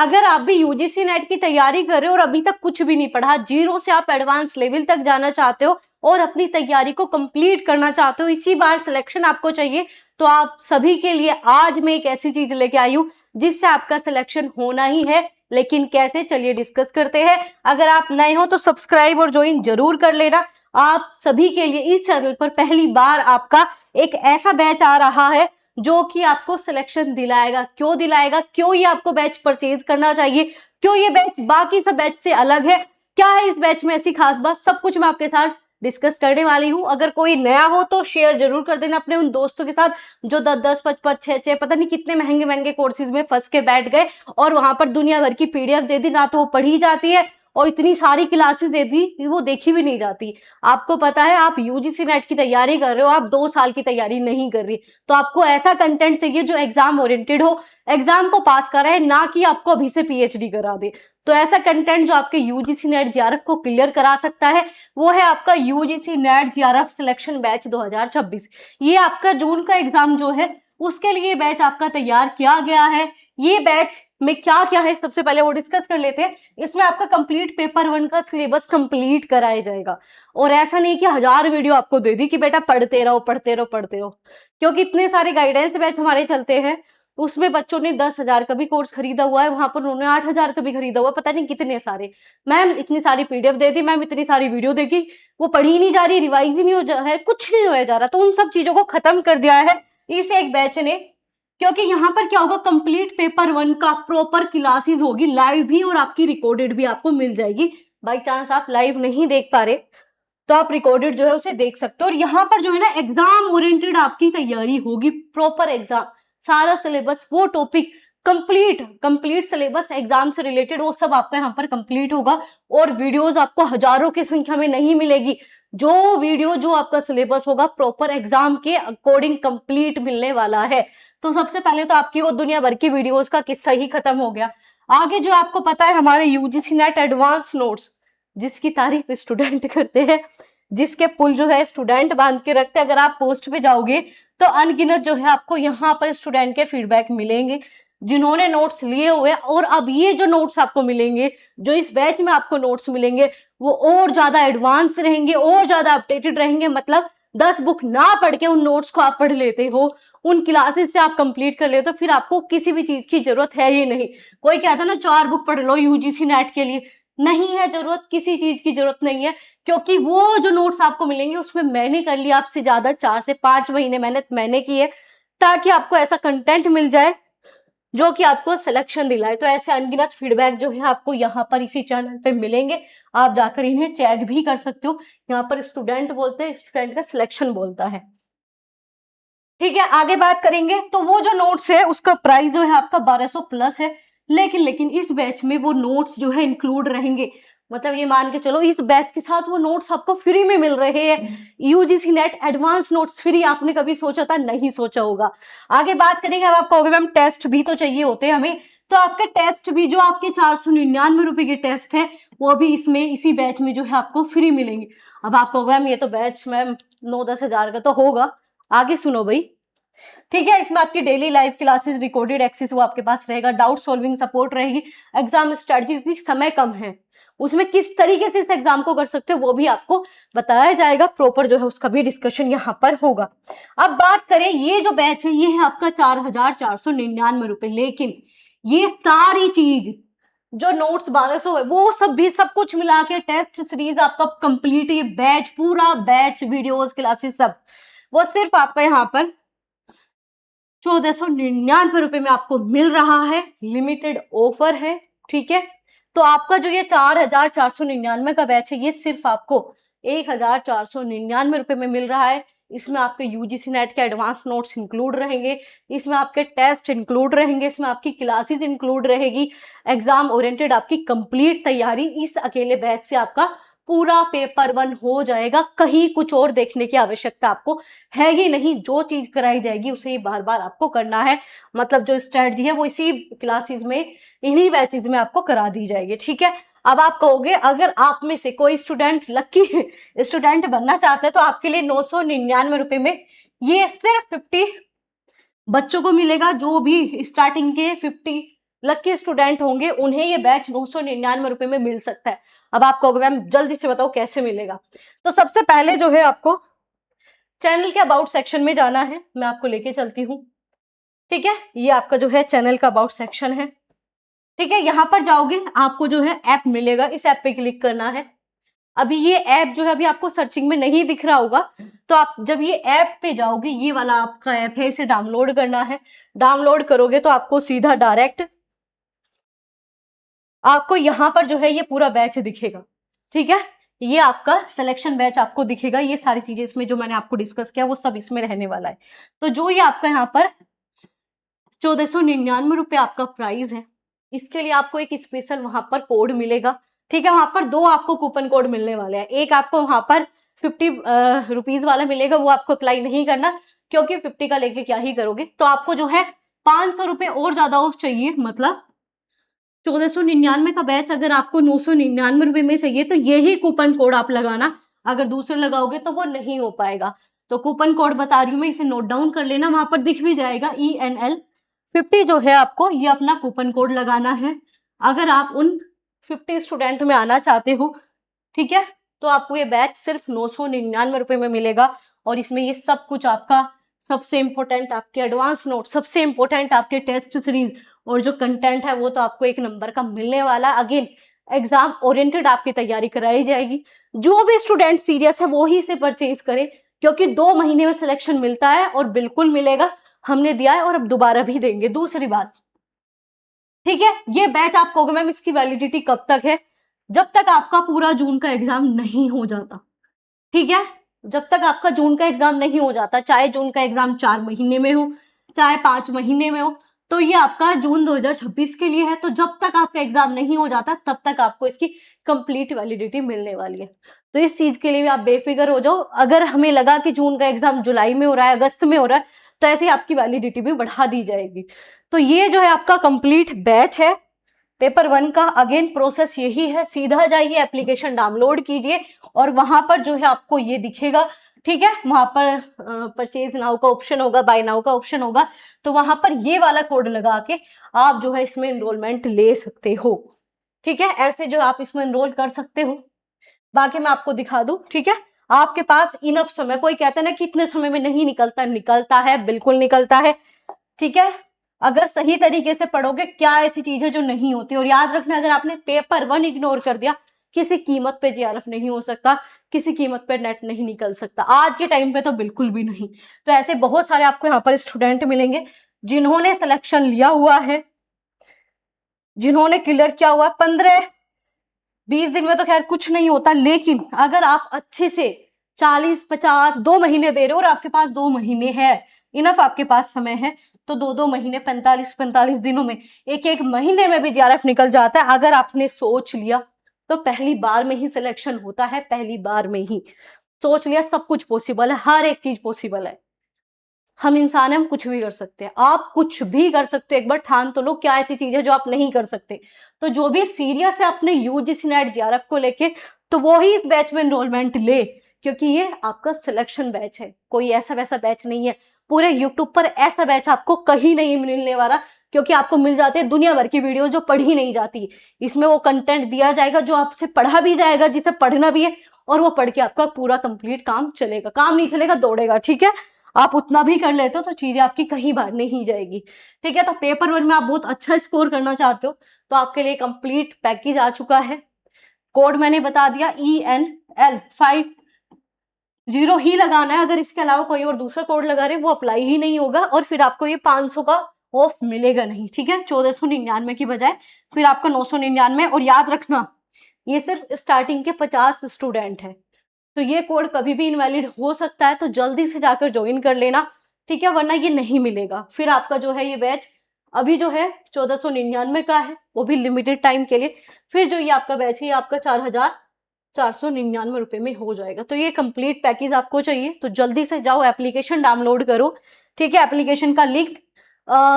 अगर आप भी यूजीसी नेट की तैयारी कर रहे हो और अभी तक कुछ भी नहीं पढ़ा, जीरो से आप एडवांस लेवल तक जाना चाहते हो और अपनी तैयारी को कंप्लीट करना चाहते हो, इसी बार सिलेक्शन आपको चाहिए, तो आप सभी के लिए आज मैं एक ऐसी चीज लेके आई हूँ जिससे आपका सिलेक्शन होना ही है। लेकिन कैसे, चलिए डिस्कस करते हैं। अगर आप नए हो तो सब्सक्राइब और ज्वाइन जरूर कर लेना। आप सभी के लिए इस चैनल पर पहली बार आपका एक ऐसा बैच आ रहा है जो कि आपको सिलेक्शन दिलाएगा। क्यों दिलाएगा, क्यों ये आपको बैच परचेज करना चाहिए, क्यों ये बैच बाकी सब बैच से अलग है, क्या है इस बैच में ऐसी खास बात, सब कुछ मैं आपके साथ डिस्कस करने वाली हूँ। अगर कोई नया हो तो शेयर जरूर कर देना अपने उन दोस्तों के साथ जो 10-10, 5-5, 6-6 पता नहीं कितने महंगे महंगे कोर्सेज में फंस के बैठ गए और वहां पर दुनिया भर की पीडीएफ दे दी, ना तो वो पढ़ी जाती है और इतनी सारी क्लासेस दे दी वो देखी भी नहीं जाती। आपको पता है आप यूजीसी नेट की तैयारी कर रहे हो, आप 2 साल की तैयारी नहीं कर रही, तो आपको ऐसा कंटेंट चाहिए जो एग्जाम ओरिएंटेड हो, एग्जाम को पास कराए, ना कि आपको अभी से पीएचडी करा दे। तो ऐसा कंटेंट जो आपके यूजीसी नेट जीआरएफ को क्लियर करा सकता है वो है आपका UGC net GRF selection batch 2026। ये आपका जून का एग्जाम जो है उसके लिए बैच आपका तैयार किया गया है। ये बैच में क्या क्या है सबसे पहले वो डिस्कस कर लेते हैं। इसमें आपका कंप्लीट पेपर 1 का सिलेबस कंप्लीट कराया जाएगा और ऐसा नहीं कि 1000 वीडियो आपको दे दी कि बेटा पढ़ते रहो पढ़ते रहो पढ़ते रहो, क्योंकि इतने सारे गाइडेंस बैच हमारे चलते हैं। उसमें बच्चों ने 10,000 का भी कोर्स खरीदा हुआ है, वहां पर उन्होंने 8,000 का भी खरीदा हुआ, पता नहीं कितने सारे। मैम इतनी सारी पीडीएफ दे दी, मैम इतनी सारी वीडियो देखी, वो पढ़ी नहीं जा रही, रिवाइज ही नहीं हो है, कुछ नहीं होया जा रहा। तो उन सब चीजों को खत्म कर दिया है इस एक बैच ने, क्योंकि यहाँ पर क्या होगा, कंप्लीट पेपर 1 का प्रॉपर क्लासेस होगी, लाइव भी और आपकी रिकॉर्डेड भी आपको मिल जाएगी। बाई चांस आप लाइव नहीं देख पा रहे तो आप रिकॉर्डेड जो है उसे देख सकते हो। और यहाँ पर जो है ना एग्जाम ओरिएंटेड आपकी तैयारी होगी, प्रॉपर एग्जाम, सारा सिलेबस, वो टॉपिक कंप्लीट सिलेबस एग्जाम से रिलेटेड वो सब आपका यहाँ पर कंप्लीट होगा। और वीडियोस आपको हजारों की संख्या में नहीं मिलेगी, जो वीडियो जो आपका सिलेबस होगा प्रॉपर एग्जाम के अकॉर्डिंग कंप्लीट मिलने वाला है। तो सबसे पहले तो आपकी वो दुनिया भर की वीडियोस का किस्सा ही खत्म हो गया। आगे जो आपको पता है हमारे यूजीसी नेट एडवांस नोट्स, जिसकी तारीफ स्टूडेंट करते हैं, जिसके पुल जो है स्टूडेंट बांध के रखते हैं, अगर आप पोस्ट पे जाओगे तो अनगिनत जो है आपको यहाँ पर स्टूडेंट के फीडबैक मिलेंगे जिन्होंने नोट्स लिए हुए। और अब ये जो नोट्स आपको मिलेंगे, जो इस बैच में आपको नोट्स मिलेंगे, वो और ज्यादा एडवांस रहेंगे और ज्यादा अपडेटेड रहेंगे। मतलब 10 बुक ना पढ़ के उन नोट्स को आप पढ़ लेते हो, उन क्लासेस से आप कंप्लीट कर लेते हो, फिर आपको किसी भी चीज की जरूरत है ही नहीं। कोई कहता ना 4 बुक पढ़ लो यूजीसी नेट के लिए, नहीं है जरूरत, किसी चीज की जरूरत नहीं है, क्योंकि वो जो नोट्स आपको मिलेंगे उसमें मैंने कर लिया आपसे ज्यादा, 4 से 5 महीने मेहनत मैंने की है, ताकि आपको ऐसा कंटेंट मिल जाए जो कि आपको सिलेक्शन दिलाए। तो ऐसे अनगिनत फीडबैक जो है आपको यहाँ पर इसी चैनल पे मिलेंगे, आप जाकर इन्हें चेक भी कर सकते हो। यहाँ पर स्टूडेंट बोलते हैं, स्टूडेंट का सिलेक्शन बोलता है। ठीक है, आगे बात करेंगे। तो वो जो नोट्स है उसका प्राइस जो है आपका 1200 प्लस है, लेकिन इस बैच में वो नोट्स जो है इंक्लूड रहेंगे। मतलब ये मान के चलो इस बैच के साथ वो नोट्स आपको फ्री में मिल रहे हैं। UGC net advance notes free, आपने कभी सोचा था? नहीं सोचा होगा। आगे बात करेंगे। अब आप कहोगे मैम टेस्ट भी तो चाहिए होते हैं हमें, तो आपके टेस्ट भी जो आपके 499 रुपए के टेस्ट है वो भी इसमें इसी बैच में जो है आपको फ्री मिलेंगे। अब आप कहोगे मैम ये तो बैच मैम 9-10 हजार का तो होगा। आगे सुनो भाई, ठीक है। इसमें आपकी daily live classes, recorded access वो आपके पास रहेगा, डाउट सॉल्विंग सपोर्ट रहेगी, एग्जाम स्ट्रेटजी, क्योंकि समय कम है, उसमें किस तरीके से इस एग्जाम को कर सकते हो वो भी आपको बताया जाएगा, प्रॉपर जो है उसका भी डिस्कशन यहाँ पर होगा। अब बात करें, ये जो बैच है ये है आपका 4,499 रुपए, लेकिन ये सारी चीज जो नोट्स 1200 है वो सब भी सब कुछ मिला के टेस्ट सीरीज आपका कंप्लीट, ये बैच पूरा बैच, वीडियोस, क्लासेस सब, वो सिर्फ आपका यहाँ पर 1499 रुपए में आपको मिल रहा है। लिमिटेड ऑफर है, ठीक है। तो आपका जो ये 4,499 का बैच है ये सिर्फ आपको 1,499 रुपए में मिल रहा है। इसमें आपके यूजीसी नेट के एडवांस नोट्स इंक्लूड रहेंगे, इसमें आपके टेस्ट इंक्लूड रहेंगे, इसमें आपकी क्लासेस इंक्लूड रहेगी, एग्जाम ओरिएंटेड आपकी कंप्लीट तैयारी इस अकेले बैच से आपका पूरा पेपर 1 हो जाएगा। कहीं कुछ और देखने की आवश्यकता आपको है ही नहीं, जो चीज कराई जाएगी उसे ही बार बार आपको करना है। मतलब जो स्ट्रेटजी है वो इसी क्लासेस में, इन्हीं बैचेस में आपको करा दी जाएगी, ठीक है। अब आप कहोगे अगर आप में से कोई स्टूडेंट लकी स्टूडेंट बनना चाहते हैं तो आपके लिए 999 रुपए में ये सिर्फ 50 बच्चों को मिलेगा, जो भी स्टार्टिंग के 50 लकी स्टूडेंट होंगे उन्हें ये बैच 999 रुपए में मिल सकता है। अब आप कहोगे मैम जल्दी से बताओ कैसे मिलेगा। तो सबसे पहले जो है आपको चैनल के अबाउट सेक्शन में जाना है, मैं आपको लेके चलती हूँ। ठीक है, ये आपका जो है चैनल का अबाउट सेक्शन है। ठीक है, यहाँ पर जाओगे आपको जो है ऐप मिलेगा, इस ऐप पे क्लिक करना है। अभी ये ऐप जो है अभी आपको सर्चिंग में नहीं दिख रहा होगा, तो आप जब ये ऐप पे जाओगे, ये वाला आपका ऐप है, इसे डाउनलोड करना है। डाउनलोड करोगे तो आपको सीधा डायरेक्ट आपको यहाँ पर जो है ये पूरा बैच दिखेगा। ठीक है, ये आपका सिलेक्शन बैच आपको दिखेगा। ये सारी चीजें इसमें जो मैंने आपको डिस्कस किया वो सब इसमें रहने वाला है। तो जो ये आपका यहाँ पर 1499 रुपए आपका प्राइस है, इसके लिए आपको एक स्पेशल वहां पर कोड मिलेगा। ठीक है, वहां पर दो आपको कूपन कोड मिलने वाले हैं। एक आपको वहां पर 50 रुपीज वाला मिलेगा, वो आपको अप्लाई नहीं करना क्योंकि 50 का लेके क्या ही करोगे। तो आपको जो है 500 रुपए और ज्यादा ऑफ चाहिए, मतलब 1499 का बैच अगर आपको 999 रुपए में चाहिए तो यही कूपन कोड आप लगाना। अगर दूसरे लगाओगे तो वो नहीं हो पाएगा। तो कूपन कोड बता रही हूँ मैं, इसे नोट डाउन कर लेना, वहां पर दिख भी जाएगा। ENL50 जो है आपको ये अपना कूपन कोड लगाना है अगर आप उन 50 स्टूडेंट में आना चाहते हो। ठीक है, तो आपको ये बैच सिर्फ 999 रुपए में मिलेगा और इसमें ये सब कुछ आपका, सबसे इंपॉर्टेंट आपके एडवांस नोट, सबसे इंपॉर्टेंट आपके टेस्ट सीरीज और जो कंटेंट है वो तो आपको 1 नंबर का मिलने वाला। अगेन एग्जाम ओरिएंटेड आपकी तैयारी कराई जाएगी। जो भी स्टूडेंट सीरियस है वो ही इसे परचेज करे क्योंकि 2 महीने में सिलेक्शन मिलता है और बिल्कुल मिलेगा, हमने दिया है और अब दोबारा भी देंगे। दूसरी बात, ठीक है, ये बैच आप कहोगे मैम इसकी वैलिडिटी कब तक है? जब तक आपका पूरा जून का एग्जाम नहीं हो जाता। ठीक है, जब तक आपका जून का एग्जाम नहीं हो जाता, चाहे जून का एग्जाम 4 महीने में हो चाहे 5 महीने में हो, तो ये आपका जून 2026 के लिए है। तो जब तक आपका एग्जाम नहीं हो जाता तब तक आपको इसकी कंप्लीट वैलिडिटी मिलने वाली है। तो इस चीज के लिए भी आप बेफिक्र हो जाओ। अगर हमें लगा कि जून का एग्जाम जुलाई में हो रहा है, अगस्त में हो रहा है, तो ऐसे ही आपकी वैलिडिटी भी बढ़ा दी जाएगी। तो ये जो है आपका कंप्लीट बैच है पेपर 1 का। अगेन प्रोसेस यही है, सीधा जाइए एप्लीकेशन डाउनलोड कीजिए और वहां पर जो है आपको ये दिखेगा। ठीक है, वहां पर परचेज नाउ का ऑप्शन होगा, बाय नाउ का ऑप्शन होगा, तो वहां पर ये वाला कोड लगा के आप जो है इसमें एनरोलमेंट ले सकते हो। ठीक है, ऐसे जो आप इसमें एनरोल कर सकते हो। बाकी मैं आपको दिखा दूं। ठीक है, आपके पास इनफ समय, कोई कहता है ना कि इतने समय में नहीं निकलता, निकलता है, बिल्कुल निकलता है। ठीक है, अगर सही तरीके से पढ़ोगे, क्या ऐसी चीज है जो नहीं होती। और याद रखना, अगर आपने पेपर 1 इग्नोर कर दिया, किसी कीमत पे JRF नहीं हो सकता, किसी कीमत पे नेट नहीं निकल सकता, आज के टाइम पे तो बिल्कुल भी नहीं। तो ऐसे बहुत सारे आपको यहाँ पर स्टूडेंट मिलेंगे जिन्होंने सिलेक्शन लिया हुआ है, जिन्होंने क्लियर किया हुआ है। 15-20 दिन में तो खैर कुछ नहीं होता, लेकिन अगर आप अच्छे से 40-50 2 महीने दे रहे हो और आपके पास 2 महीने है, इनफ आपके पास समय है, तो 2-2 महीने 45-45 दिनों में, एक महीने में भी JRF निकल जाता है। अगर आपने सोच लिया तो पहली बार में ही सिलेक्शन होता है, पहली बार में ही सोच लिया, सब कुछ पॉसिबल है, हर एक चीज पॉसिबल है। हम इंसान हैं, हम कुछ भी कर सकते हैं, आप कुछ भी कर सकते हो। एक बार ठान तो लो, क्या ऐसी चीज है जो आप नहीं कर सकते। तो जो भी सीरियस है अपने UGC नेट JRF को लेके, तो वो ही इस बैच में एनरोलमेंट ले, क्योंकि ये आपका सिलेक्शन बैच है, कोई ऐसा वैसा बैच नहीं है। पूरे यूट्यूब पर ऐसा बैच आपको कहीं नहीं मिलने वाला, क्योंकि आपको मिल जाते हैं दुनिया भर की वीडियो जो पढ़ी नहीं जाती। इसमें वो कंटेंट दिया जाएगा जो आपसे पढ़ा भी जाएगा, जिसे पढ़ना भी है, और वो पढ़ के आपका पूरा कंप्लीट काम चलेगा। काम नहीं चलेगा, दौड़ेगा। ठीक है, आप उतना भी कर लेते हो तो चीजें आपकी कहीं बाहर नहीं जाएगी। ठीक है, तो पेपर 1 में आप बहुत अच्छा स्कोर करना चाहते हो तो आपके लिए कंप्लीट पैकेज आ चुका है। कोड मैंने बता दिया, ENL50 ही लगाना है। अगर इसके अलावा कोई और दूसरा कोड लगा रहे वो अप्लाई ही नहीं होगा और फिर आपको ये 500 का ऑफ मिलेगा नहीं। ठीक है, 1499 की बजाय फिर आपका 999। और याद रखना, ये सिर्फ स्टार्टिंग के 50 स्टूडेंट है, तो ये कोड कभी भी इनवैलिड हो सकता है, तो जल्दी से जाकर ज्वाइन कर लेना। ठीक है, वरना ये नहीं मिलेगा। फिर आपका जो है ये बैच अभी जो है 1499 का है, वो भी लिमिटेड टाइम के लिए। फिर जो ये आपका बैच है ये आपका 4499 रुपए में हो जाएगा। तो ये कंप्लीट पैकेज आपको चाहिए तो जल्दी से जाओ एप्लीकेशन डाउनलोड करो। ठीक है, एप्लीकेशन का लिंक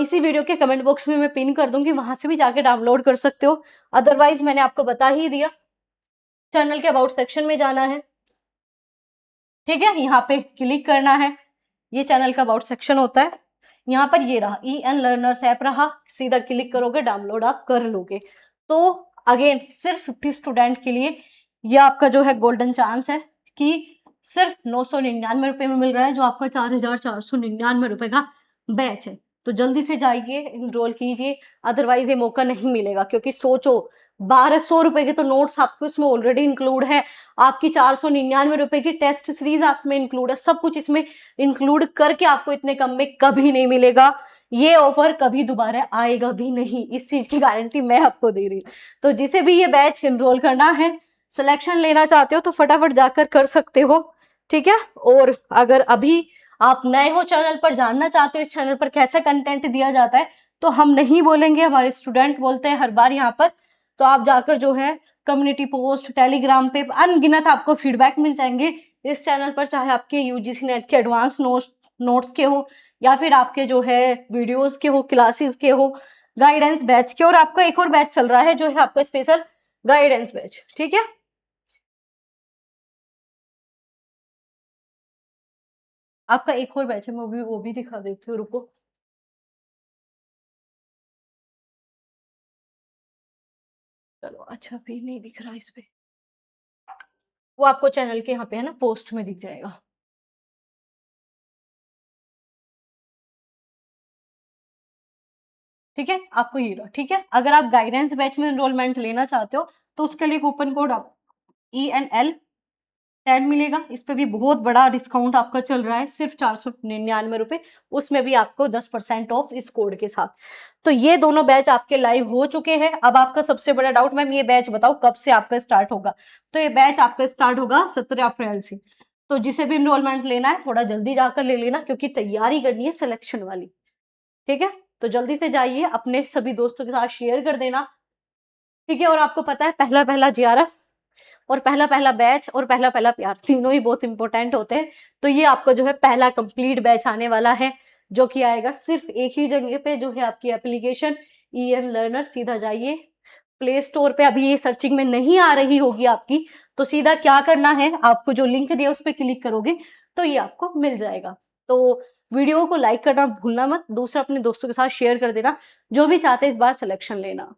इसी वीडियो के कमेंट बॉक्स में मैं पिन कर दूंगी, वहां से भी जाके डाउनलोड कर सकते हो। अदरवाइज मैंने आपको बता ही दिया, चैनल के अबाउट सेक्शन में जाना है। ठीक है, यहाँ पे क्लिक करना है, ये चैनल का अबाउट सेक्शन होता है। यहाँ पर ये रहा EN लर्नर्स ऐप रहा, सीधा क्लिक करोगे डाउनलोड आप कर लोगे। तो अगेन सिर्फ 50 स्टूडेंट के लिए ये आपका जो है गोल्डन चांस है कि सिर्फ 999 रुपए में मिल रहा है, जो आपका 4499 रुपए का बैच है। तो जल्दी से जाइए इनरोल कीजिए, अदरवाइज ये मौका नहीं मिलेगा। क्योंकि सोचो 1200 रुपए के तो नोट्स आपको इसमें ऑलरेडी इंक्लूड है, आपकी 499 रुपए की टेस्ट सीरीज आप में इंक्लूड है, सब कुछ इसमें इंक्लूड करके आपको इतने कम में कभी नहीं मिलेगा। ये ऑफर कभी दोबारा आएगा भी नहीं, इस चीज की गारंटी मैं आपको दे रही हूँ। तो जिसे भी ये बैच इनरोल करना है, सिलेक्शन लेना चाहते हो तो फटाफट जाकर कर सकते हो, ठीक है। और अगर अभी आप नए हो चैनल पर, जानना चाहते हो इस चैनल पर कैसा कंटेंट दिया जाता है, तो हम नहीं बोलेंगे, हमारे स्टूडेंट बोलते हैं हर बार यहाँ पर। तो आप जाकर जो है कम्युनिटी पोस्ट, टेलीग्राम पे अनगिनत आपको फीडबैक मिल जाएंगे इस चैनल पर, चाहे आपके यूजीसी नेट के एडवांस नोट्स के हो, या फिर आपके जो है वीडियोस के हो, क्लासेस के हो, गाइडेंस बैच के। और आपका एक और बैच चल रहा है जो है आपका स्पेशल गाइडेंस बैच, ठीक है। आपका एक और बैच है, मैं वो भी दिखा देती हूँ, रुको। चलो अच्छा भी नहीं दिख रहा इस पे, वो आपको चैनल के यहाँ पे है ना पोस्ट में दिख जाएगा। ठीक है, आपको ये रहा, ठीक है। अगर आप गाइडेंस बैच में एनरोलमेंट लेना चाहते हो तो उसके लिए कूपन कोड आप ENL10 मिलेगा। इस पे भी बहुत बड़ा डिस्काउंट आपका चल रहा है, सिर्फ 499 रुपए, उसमें भी आपको 10% ऑफ इस कोड के साथ। तो ये दोनों बैच आपके लाइव हो चुके हैं। अब आपका सबसे बड़ा डाउट, मैम ये बैच बताओ कब से आपका स्टार्ट होगा। तो ये बैच आपका स्टार्ट होगा 17 अप्रैल से। तो जिसे भी इनरोलमेंट लेना है थोड़ा जल्दी जाकर ले लेना, क्योंकि तैयारी करनी है सिलेक्शन वाली, ठीक है। तो जल्दी से जाइए, अपने सभी दोस्तों के साथ शेयर कर देना, ठीक है। और आपको पता है पहला पहला JRF और पहला पहला बैच और पहला पहला प्यार तीनों ही बहुत इंपॉर्टेंट होते हैं। तो ये आपका जो है पहला कंप्लीट बैच आने वाला है, जो कि आएगा सिर्फ एक ही जगह पे, जो है आपकी एप्लीकेशन EN लर्नर। सीधा जाइए प्ले स्टोर पे, अभी ये सर्चिंग में नहीं आ रही होगी आपकी, तो सीधा क्या करना है, आपको जो लिंक दिया उस पर क्लिक करोगे तो ये आपको मिल जाएगा। तो वीडियो को लाइक करना भूलना मत, दूसरा अपने दोस्तों के साथ शेयर कर देना जो भी चाहते हैं इस बार सिलेक्शन लेना।